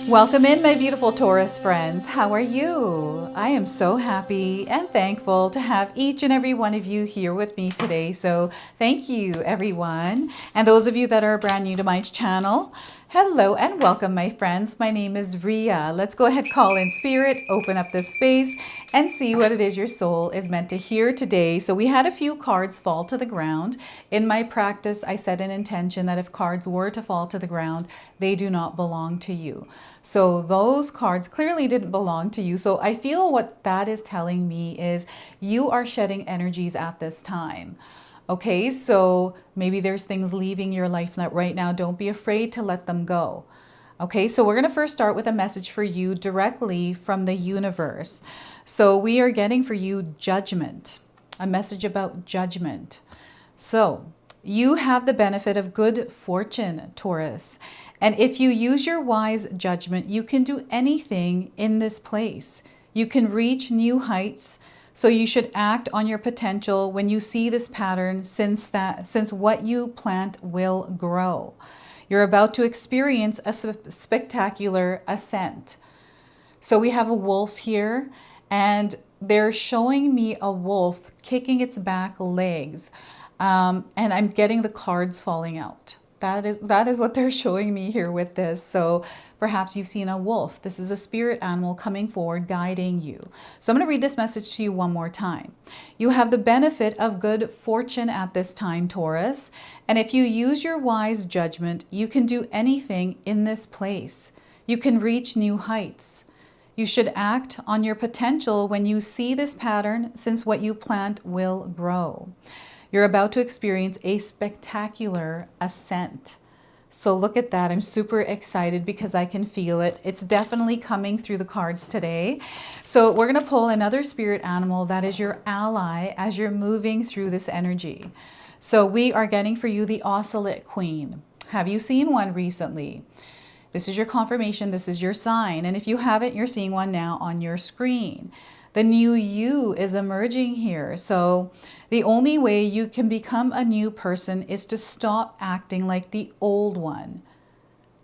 Welcome in, my beautiful Taurus friends. How are you? I am so happy and thankful to have each and every one of you here with me today. So thank you, everyone. And those of you that are brand new to my channel, hello and welcome, my friends. My name is Ria. Let's go ahead, call in spirit, open up this space, and see what it is your soul is meant to hear today. So we had a few cards fall to the ground. In my practice, I set an intention that if cards were to fall to the ground, they do not belong to you. So those cards clearly didn't belong to you. So I feel what that is telling me is you are shedding energies at this time. Okay, so maybe there's things leaving your life right now. Don't be afraid to let them go. Okay, so we're going to first start with a message for you directly from the universe. So we are getting for you judgment, a message about judgment. So you have the benefit of good fortune, Taurus. And if you use your wise judgment, you can do anything in this place. You can reach new heights. So you should act on your potential when you see this pattern, since what you plant will grow. You're about to experience a spectacular ascent. So we have a wolf here, and they're showing me a wolf kicking its back legs. And I'm getting the cards falling out. That is what they're showing me here with this. So perhaps you've seen a wolf. This is a spirit animal coming forward, guiding you. So I'm going to read this message to you one more time. You have the benefit of good fortune at this time, Taurus. And if you use your wise judgment, you can do anything in this place. You can reach new heights. You should act on your potential when you see this pattern, since what you plant will grow. You're about to experience a spectacular ascent. So look at that. I'm super excited because I can feel it. It's definitely coming through the cards today. So we're going to pull another spirit animal that is your ally as you're moving through this energy. So we are getting for you the Ocelot Queen. Have you seen one recently? This is your confirmation. This is your sign. And if you haven't, you're seeing one now on your screen. The new you is emerging here. So the only way you can become a new person is to stop acting like the old one.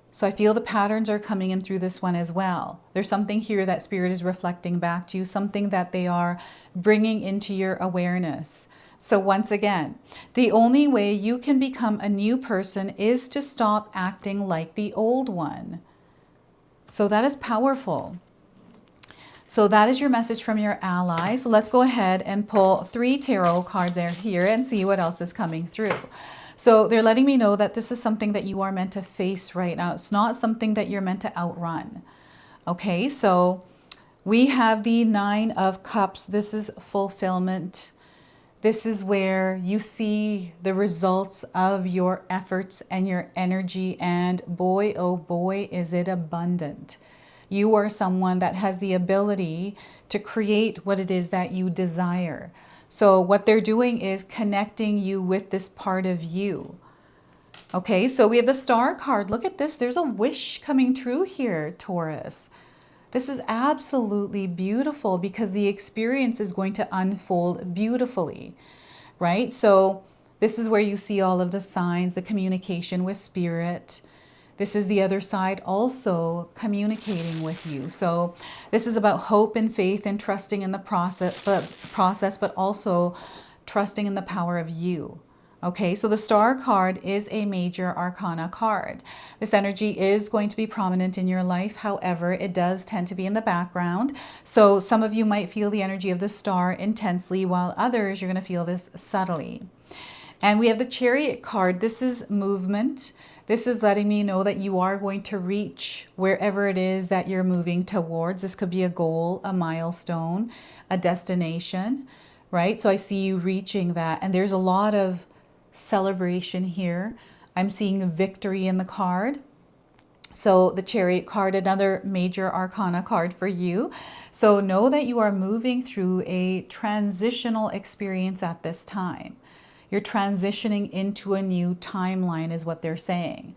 So I feel the patterns are coming in through this one as well. There's something here that spirit is reflecting back to you, something that they are bringing into your awareness. So once again, the only way you can become a new person is to stop acting like the old one. So that is powerful. So that is your message from your ally. So let's go ahead and pull 3 tarot cards here and see what else is coming through. So they're letting me know that this is something that you are meant to face right now. It's not something that you're meant to outrun. Okay, so we have the 9 of Cups. This is fulfillment. This is where you see the results of your efforts and your energy. And boy, oh boy, is it abundant. You are someone that has the ability to create what it is that you desire. So what they're doing is connecting you with this part of you. Okay, so we have the Star card. Look at this. There's a wish coming true here, Taurus. This is absolutely beautiful because the experience is going to unfold beautifully, right? So this is where you see all of the signs, the communication with spirit. This is the other side also communicating with you. So this is about hope and faith and trusting in the process, but also trusting in the power of you. Okay, so the Star card is a major arcana card. This energy is going to be prominent in your life. However, it does tend to be in the background. So some of you might feel the energy of the Star intensely, while others, you're going to feel this subtly. And we have the Chariot card. This is movement. This is letting me know that you are going to reach wherever it is that you're moving towards. This could be a goal, a milestone, a destination, right? So I see you reaching that. And there's a lot of celebration here. I'm seeing victory in the card. So the Chariot card, another major arcana card for you. So know that you are moving through a transitional experience at this time. You're transitioning into a new timeline is what they're saying.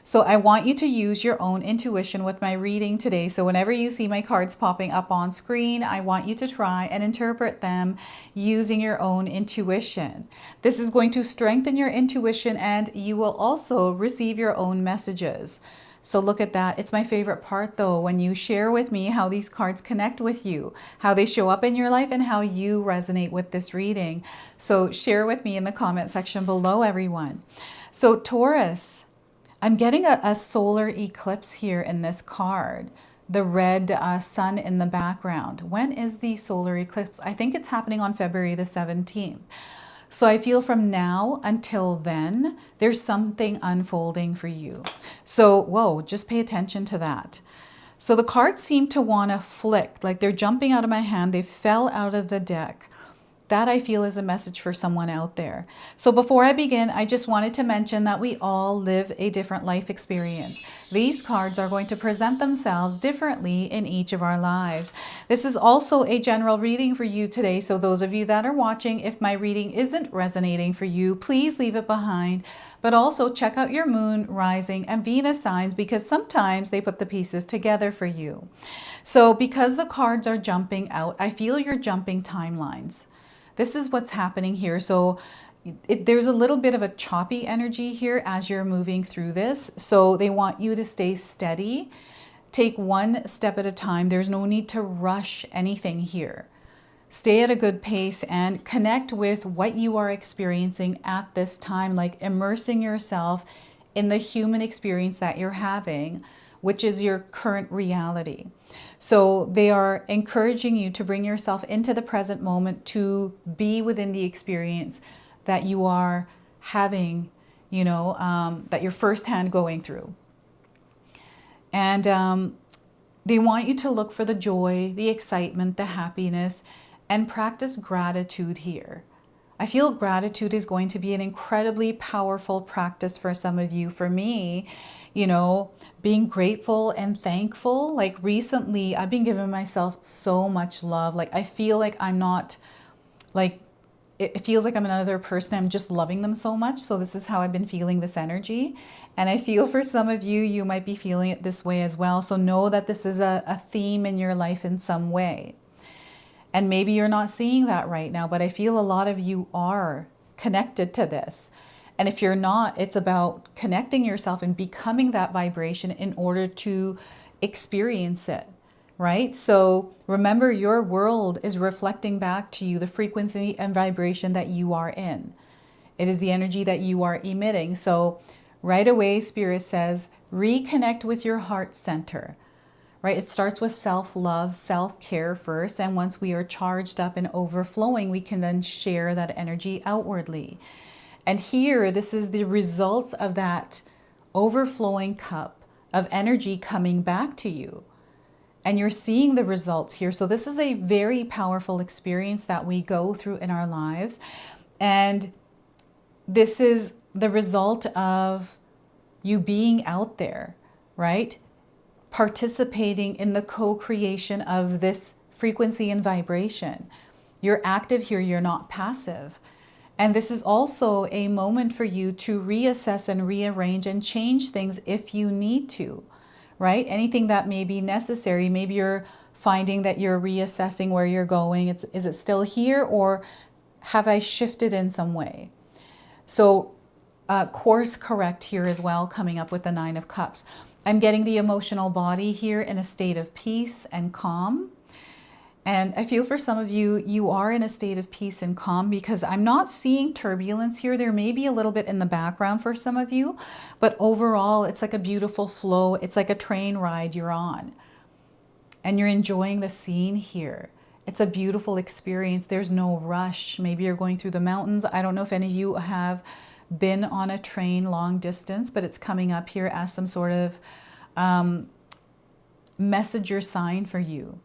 So I want you to use your own intuition with my reading today. So whenever you see my cards popping up on screen, I want you to try and interpret them using your own intuition. This is going to strengthen your intuition, and you will also receive your own messages. So look at that. It's my favorite part though, when you share with me how these cards connect with you, how they show up in your life, and how you resonate with this reading. So share with me in the comment section below, everyone. So Taurus, I'm getting a solar eclipse here in this card. The red sun in the background. When is the solar eclipse? I think it's happening on February the 17th. So I feel from now until then, there's something unfolding for you. So, whoa, just pay attention to that. So the cards seem to want to flick, like they're jumping out of my hand. They fell out of the deck. That I feel is a message for someone out there. So before I begin, I just wanted to mention that we all live a different life experience. These cards are going to present themselves differently in each of our lives. This is also a general reading for you today. So those of you that are watching, if my reading isn't resonating for you, please leave it behind. But also check out your moon, rising, and Venus signs, because sometimes they put the pieces together for you. So because the cards are jumping out, I feel you're jumping timelines. This is what's happening here. So there's a little bit of a choppy energy here as you're moving through this. So they want you to stay steady. Take one step at a time. There's no need to rush anything here. Stay at a good pace and connect with what you are experiencing at this time, like immersing yourself in the human experience that you're having, which is your current reality. So they are encouraging you to bring yourself into the present moment, to be within the experience that you are having, that you're firsthand going through. And they want you to look for the joy, the excitement, the happiness, and practice gratitude here. I feel gratitude is going to be an incredibly powerful practice for some of you. For me, being grateful and thankful. Like recently, I've been giving myself so much love. Like I feel like I'm not, like, it feels like I'm another person. I'm just loving them so much. So this is how I've been feeling this energy. And I feel for some of you, you might be feeling it this way as well. So know that this is a theme in your life in some way. And maybe you're not seeing that right now, but I feel a lot of you are connected to this. And if you're not, it's about connecting yourself and becoming that vibration in order to experience it, right? So remember, your world is reflecting back to you the frequency and vibration that you are in. It is the energy that you are emitting. So right away, Spirit says, reconnect with your heart center. Right? It starts with self-love, self-care first. And once we are charged up and overflowing, we can then share that energy outwardly. And here, this is the results of that overflowing cup of energy coming back to you. And you're seeing the results here. So this is a very powerful experience that we go through in our lives. And this is the result of you being out there, right? Participating in the co-creation of this frequency and vibration. You're active here, you're not passive. And this is also a moment for you to reassess and rearrange and change things if you need to, right? Anything that may be necessary. Maybe you're finding that you're reassessing where you're going. Is it still here, or have I shifted in some way? So course correct here as well, coming up with the 9 of Cups. I'm getting the emotional body here in a state of peace and calm. And I feel for some of you, you are in a state of peace and calm, because I'm not seeing turbulence here. There may be a little bit in the background for some of you, but overall, it's like a beautiful flow. It's like a train ride you're on, and you're enjoying the scene here. It's a beautiful experience. There's no rush. Maybe you're going through the mountains. I don't know if any of you have been on a train long distance, but it's coming up here as some sort of message or sign for you.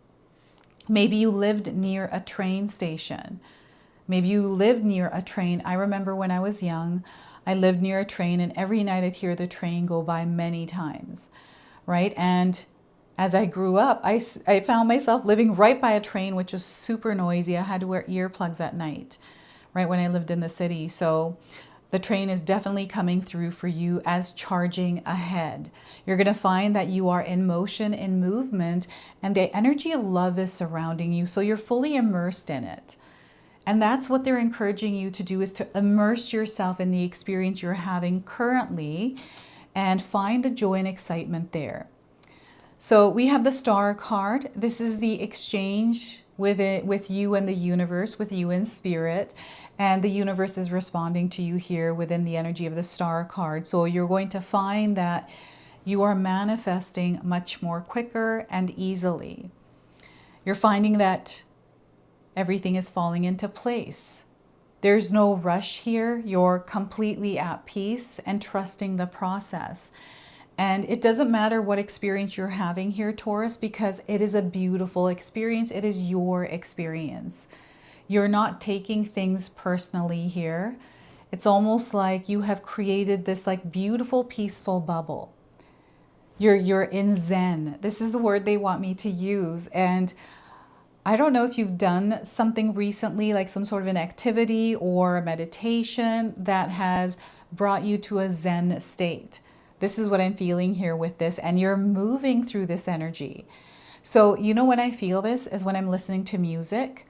Maybe you lived near a train station. Maybe you lived near a train. I remember when I was young, I lived near a train, and every night I'd hear the train go by many times, right? And as I grew up, I found myself living right by a train, which was super noisy. I had to wear earplugs at night, right, when I lived in the city. So The train is definitely coming through for you as charging ahead. You're going to find that you are in motion, in movement, and the energy of love is surrounding you, so you're fully immersed in it. And that's what they're encouraging you to do, is to immerse yourself in the experience you're having currently and find the joy and excitement there. So we have the Star card. This is the exchange with you and the universe, with you and spirit. And the universe is responding to you here within the energy of the Star card. So you're going to find that you are manifesting much more quicker and easily. You're finding that everything is falling into place. There's no rush here. You're completely at peace and trusting the process. And it doesn't matter what experience you're having here, Taurus, because it is a beautiful experience. It is your experience. You're not taking things personally here. It's almost like you have created this like beautiful, peaceful bubble. You're in Zen. This is the word they want me to use. And I don't know if you've done something recently, like some sort of an activity or a meditation that has brought you to a Zen state. This is what I'm feeling here with this, and you're moving through this energy. So, you know, when I feel this is when I'm listening to music,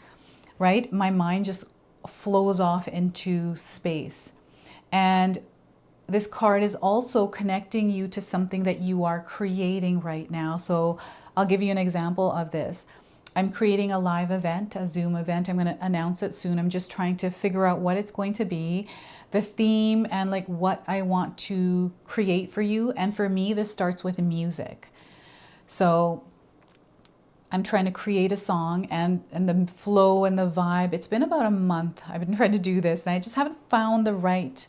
right? My mind just flows off into space. And this card is also connecting you to something that you are creating right now. So I'll give you an example of this. I'm creating a live event, a Zoom event. I'm going to announce it soon. I'm just trying to figure out what it's going to be, the theme, and like what I want to create for you. And for me, this starts with music. So I'm trying to create a song, and the flow and the vibe. It's been about a month I've been trying to do this, and I just haven't found the right,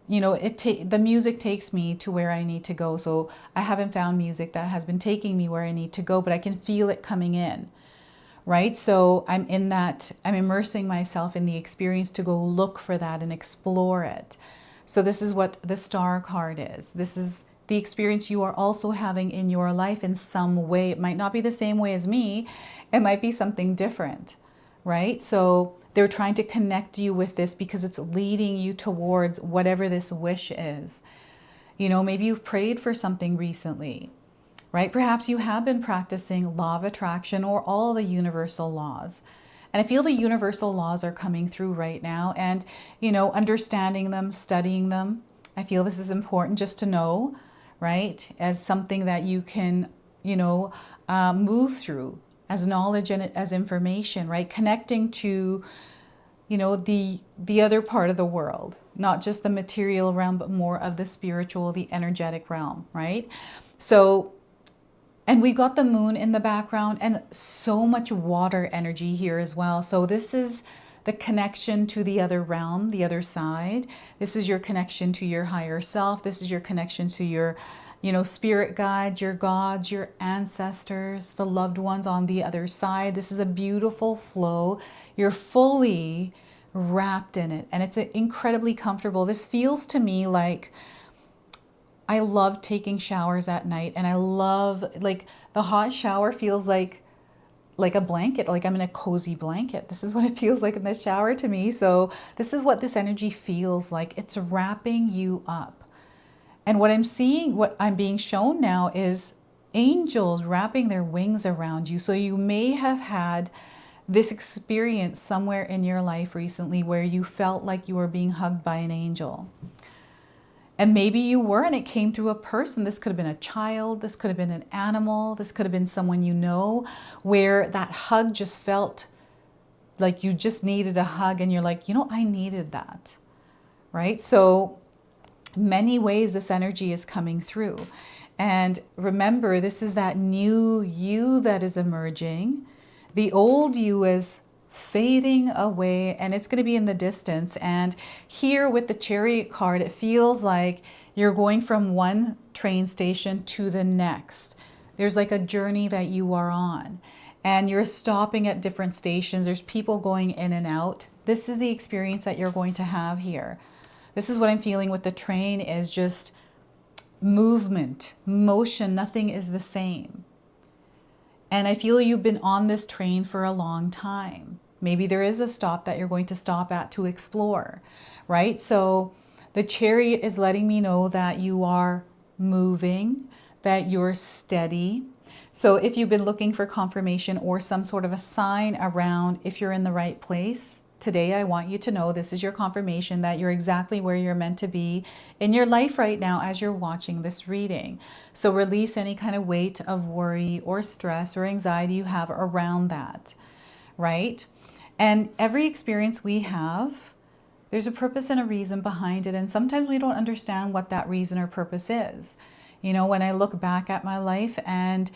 you know, the music takes me to where I need to go. So I haven't found music that has been taking me where I need to go, but I can feel it coming in. Right? So I'm immersing myself in the experience to go look for that and explore it. So this is what the Star card is. This is the experience you are also having in your life in some way. It might not be the same way as me. It might be something different, right? So they're trying to connect you with this because it's leading you towards whatever this wish is. You know, maybe you've prayed for something recently. Right? Perhaps you have been practicing law of attraction or all the universal laws. And I feel the universal laws are coming through right now, and, you know, understanding them, studying them. I feel this is important just to know, right? As something that you can, you know, move through as knowledge and as information, right? Connecting to, you know, the other part of the world, not just the material realm, but more of the spiritual, the energetic realm, right? So, and we've got the moon in the background and so much water energy here as well. So this is the connection to the other realm, the other side. This is your connection to your higher self. This is your connection to your, you know, spirit guides, your gods, your ancestors, the loved ones on the other side. This is a beautiful flow. You're fully wrapped in it, and it's incredibly comfortable. This feels to me like, I love taking showers at night, and I love, like, the hot shower feels like a blanket, like I'm in a cozy blanket. This is what it feels like in the shower to me. So this is what this energy feels like. It's wrapping you up. And what I'm seeing, what I'm being shown now is angels wrapping their wings around you. So you may have had this experience somewhere in your life recently where you felt like you were being hugged by an angel. And maybe you were, and it came through a person. This could have been a child. This could have been an animal. This could have been someone you know, where that hug just felt like you just needed a hug, and you're like, you know, I needed that, right? So many ways this energy is coming through. And remember, this is that new you that is emerging. The old you is fading away, and it's going to be in the distance. And here with the Chariot card, it feels like you're going from one train station to the next. There's like a journey that you are on, and you're stopping at different stations. There's people going in and out. This is the experience that you're going to have here. This is what I'm feeling with the train, is just movement, motion. Nothing is the same. And I feel you've been on this train for a long time. Maybe there is a stop that you're going to stop at to explore, right? So The Chariot is letting me know that you are moving, that you're steady. So if you've been looking for confirmation or some sort of a sign around if you're in the right place, today I want you to know this is your confirmation that you're exactly where you're meant to be in your life right now as you're watching this reading. So release any kind of weight of worry or stress or anxiety you have around that, right? And every experience we have, there's a purpose and a reason behind it. And sometimes we don't understand what that reason or purpose is. You know, when I look back at my life and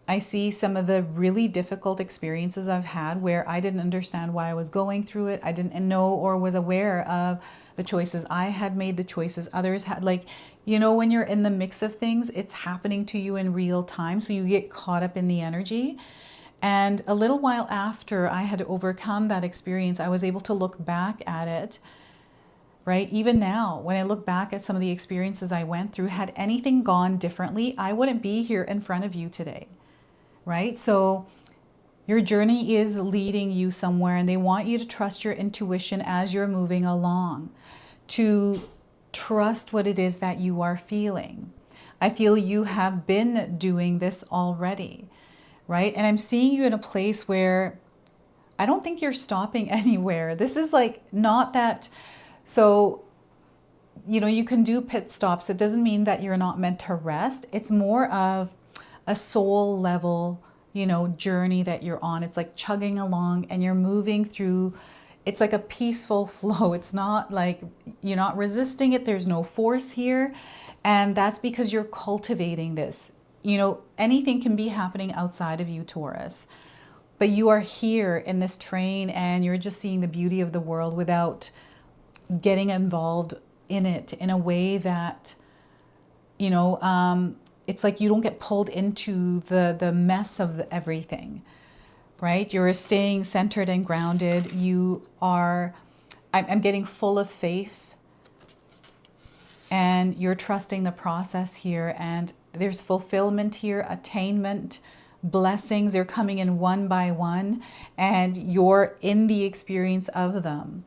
I see some of the really difficult experiences I've had where I didn't understand why I was going through it. I didn't know or was aware of the choices I had made, the choices others had. Like, you know, when you're in the mix of things, it's happening to you in real time. So you get caught up in the energy. And a little while after I had overcome that experience, I was able to look back at it, right? Even now, when I look back at some of the experiences I went through, had anything gone differently, I wouldn't be here in front of you today, right? So your journey is leading you somewhere, and they want you to trust your intuition as you're moving along, to trust what it is that you are feeling. I feel you have been doing this already, right? And I'm seeing you in a place where I don't think you're stopping anywhere. This is like not that. So, you know, you can do pit stops. It doesn't mean that you're not meant to rest. It's more of a soul level, you know, journey that you're on. It's like chugging along and you're moving through. It's like a peaceful flow. It's not like you're not resisting it. There's no force here. And that's because you're cultivating this. You know, anything can be happening outside of you, Taurus. But you are here in this train and you're just seeing the beauty of the world without getting involved in it in a way that, you know, it's like you don't get pulled into the mess of everything, right? You're staying centered and grounded. You are, I'm getting full of faith, and you're trusting the process here, and there's fulfillment here, attainment, blessings. They're coming in one by one, and you're in the experience of them,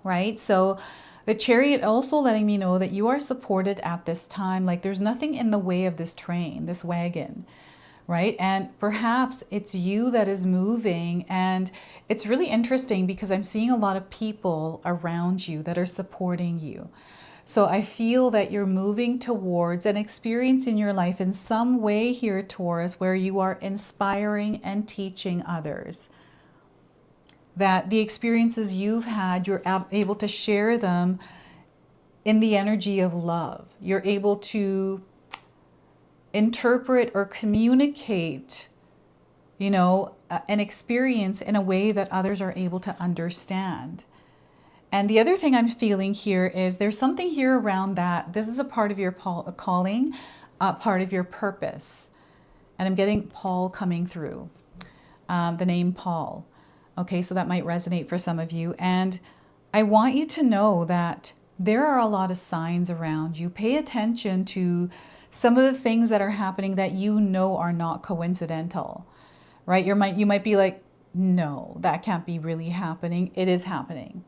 right? So the Chariot also letting me know that you are supported at this time. Like there's nothing in the way of this train, this wagon, right? And perhaps it's you that is moving. And it's really interesting because I'm seeing a lot of people around you that are supporting you. So I feel that you're moving towards an experience in your life in some way here, Taurus, where you are inspiring and teaching others. That the experiences you've had, you're able to share them in the energy of love. You're able to interpret or communicate, you know, an experience in a way that others are able to understand. And the other thing I'm feeling here is there's something here around that. This is a part of your calling, part of your purpose. And I'm getting Paul coming through, the name Paul. Okay, so that might resonate for some of you. And I want you to know that there are a lot of signs around you. Pay attention to some of the things that are happening that you know are not coincidental, right? You might be like, no, that can't be really happening. It is happening,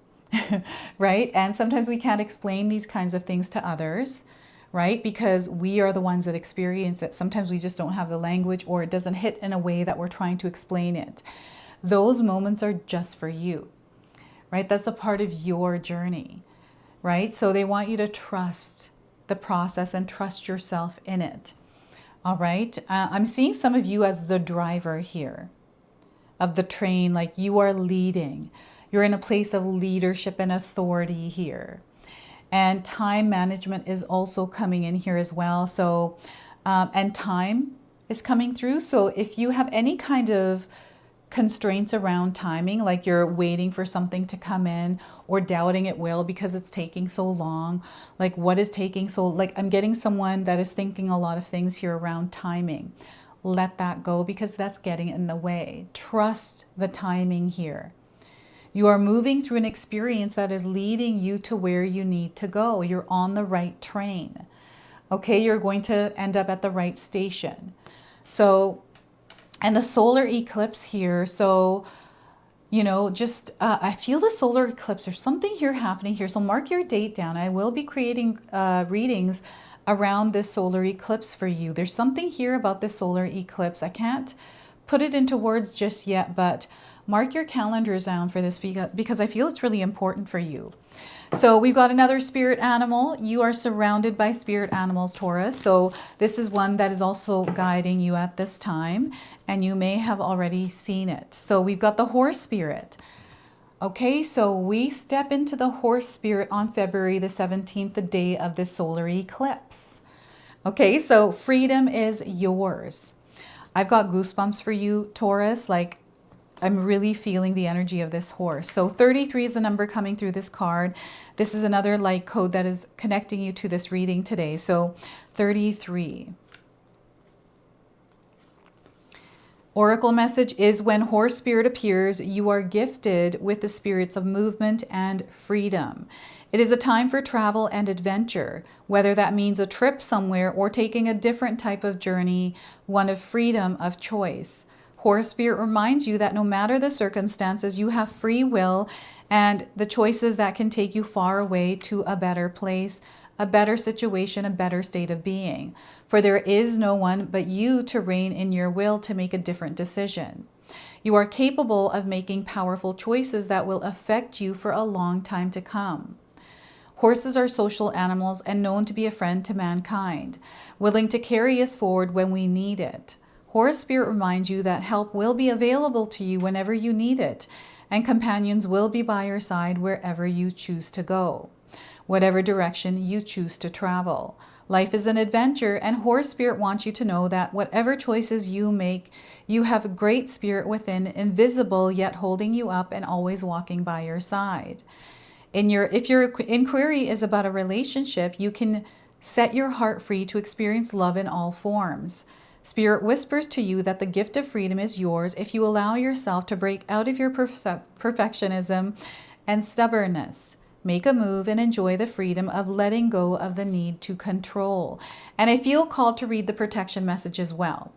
right? And sometimes we can't explain these kinds of things to others, right? Because we are the ones that experience it. Sometimes we just don't have the language, or it doesn't hit in a way that we're trying to explain it. Those moments are just for you, right? That's a part of your journey, right? So they want you to trust the process and trust yourself in it. All right. I'm seeing some of you as the driver here of the train, like you are leading. You're in a place of leadership and authority here. And time management is also coming in here as well. So, and time is coming through. So if you have any kind of constraints around timing, like you're waiting for something to come in or doubting it will because it's taking so long, like what is taking so, like I'm getting someone that is thinking a lot of things here around timing. Let that go because that's getting in the way. Trust the timing here. You are moving through an experience that is leading you to where you need to go. You're on the right train. Okay, you're going to end up at the right station. So, and the solar eclipse here, so just I feel the solar eclipse. There's something here happening here. So mark your date down. I will be creating readings around this solar eclipse for you. There's something here about this solar eclipse. I can't put it into words just yet, but mark your calendars down for this because I feel it's really important for you. So we've got another spirit animal. You are surrounded by spirit animals, Taurus. So this is one that is also guiding you at this time, and you may have already seen it. So we've got the horse spirit. Okay, so we step into the horse spirit on February the 17th, the day of the solar eclipse. Okay, so freedom is yours. I've got goosebumps for you, Taurus. Like, I'm really feeling the energy of this horse. So 33 is the number coming through this card. This is another light code that is connecting you to this reading today. So 33. Oracle message is when horse spirit appears, you are gifted with the spirits of movement and freedom. It is a time for travel and adventure, whether that means a trip somewhere or taking a different type of journey, one of freedom of choice. Horse spirit reminds you that no matter the circumstances, you have free will and the choices that can take you far away to a better place, a better situation, a better state of being. For there is no one but you to reign in your will to make a different decision. You are capable of making powerful choices that will affect you for a long time to come. Horses are social animals and known to be a friend to mankind, willing to carry us forward when we need it. Horse spirit reminds you that help will be available to you whenever you need it, and companions will be by your side wherever you choose to go, whatever direction you choose to travel. Life is an adventure, and horse spirit wants you to know that whatever choices you make, you have a great spirit within, invisible yet holding you up and always walking by your side. If your inquiry is about a relationship, you can set your heart free to experience love in all forms. Spirit whispers to you that the gift of freedom is yours if you allow yourself to break out of your perfectionism and stubbornness. Make a move and enjoy the freedom of letting go of the need to control. And I feel called to read the protection message as well.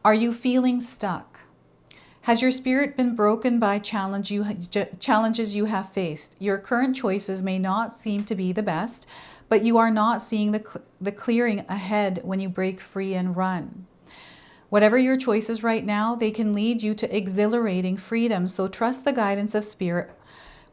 Are you feeling stuck? Has your spirit been broken by challenges you have faced? Your current choices may not seem to be the best, but you are not seeing the clearing ahead when you break free and run. Whatever your choices right now, they can lead you to exhilarating freedom, so trust the guidance of spirit.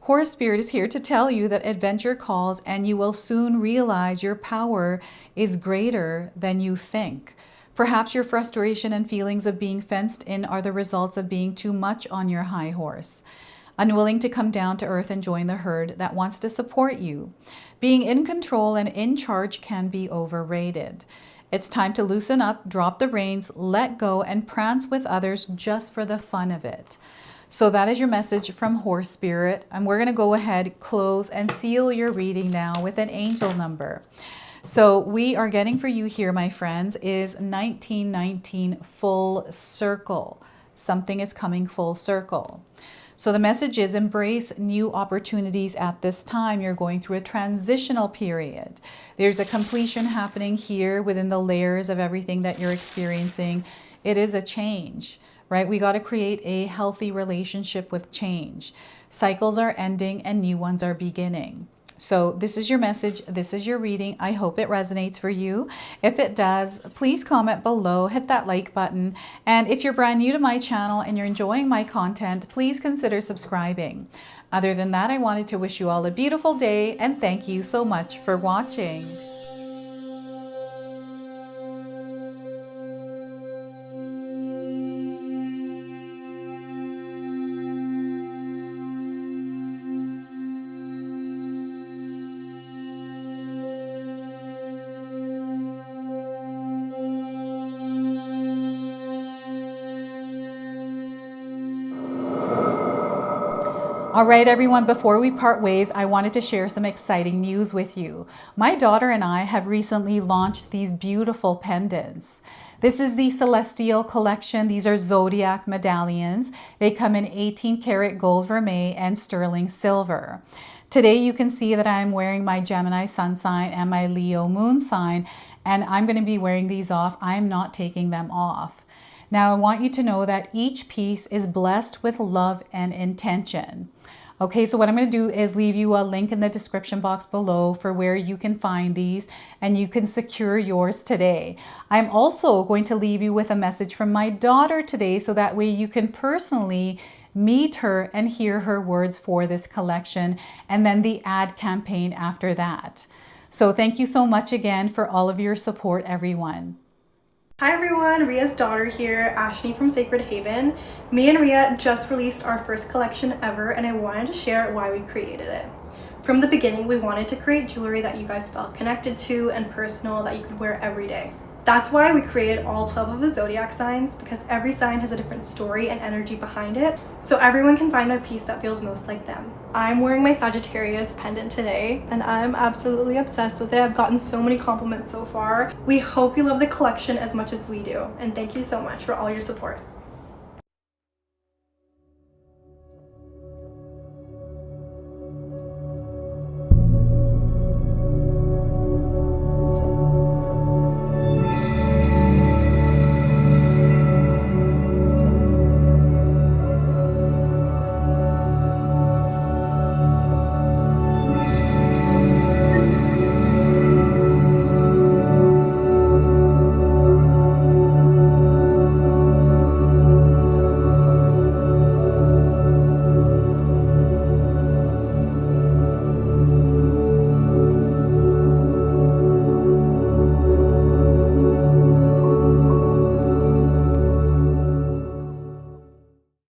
Horse spirit is here to tell you that adventure calls, and you will soon realize your power is greater than you think. Perhaps your frustration and feelings of being fenced in are the results of being too much on your high horse, unwilling to come down to earth and join the herd that wants to support you. Being in control and in charge can be overrated. It's time to loosen up, drop the reins, let go, and prance with others just for the fun of it. So that is your message from Horse Spirit. And we're going to go ahead, close, and seal your reading now with an angel number. So we are getting for you here, my friends, is 1919 full circle. Something is coming full circle. So the message is embrace new opportunities at this time. You're going through a transitional period. There's a completion happening here within the layers of everything that you're experiencing. It is a change, right? We got to create a healthy relationship with change. Cycles are ending and new ones are beginning. So this is your message. This is your reading. I hope it resonates for you. If it does, please comment below, hit that like button. And if you're brand new to my channel and you're enjoying my content, please consider subscribing. Other than that, I wanted to wish you all a beautiful day and thank you so much for watching. All right, everyone, before we part ways, I wanted to share some exciting news with you. My daughter and I have recently launched these beautiful pendants. This is the Celestial Collection. These are zodiac medallions. They come in 18 karat gold vermeil and sterling silver. Today you can see that I'm wearing my Gemini sun sign and my Leo moon sign, and I'm going to be wearing these off. I'm not taking them off. Now, I want you to know that each piece is blessed with love and intention. Okay, so what I'm going to do is leave you a link in the description box below for where you can find these and you can secure yours today. I'm also going to leave you with a message from my daughter today so that way you can personally meet her and hear her words for this collection, and then the ad campaign after that. So thank you so much again for all of your support, everyone. Hi everyone, Ria's daughter here, Ashley from Sacred Haven. Me and Ria just released our first collection ever, and I wanted to share why we created it. From the beginning, we wanted to create jewelry that you guys felt connected to and personal, that you could wear every day. That's why we created all 12 of the zodiac signs, because every sign has a different story and energy behind it, so everyone can find their piece that feels most like them. I'm wearing my Sagittarius pendant today, and I'm absolutely obsessed with it. I've gotten so many compliments so far. We hope you love the collection as much as we do, and thank you so much for all your support.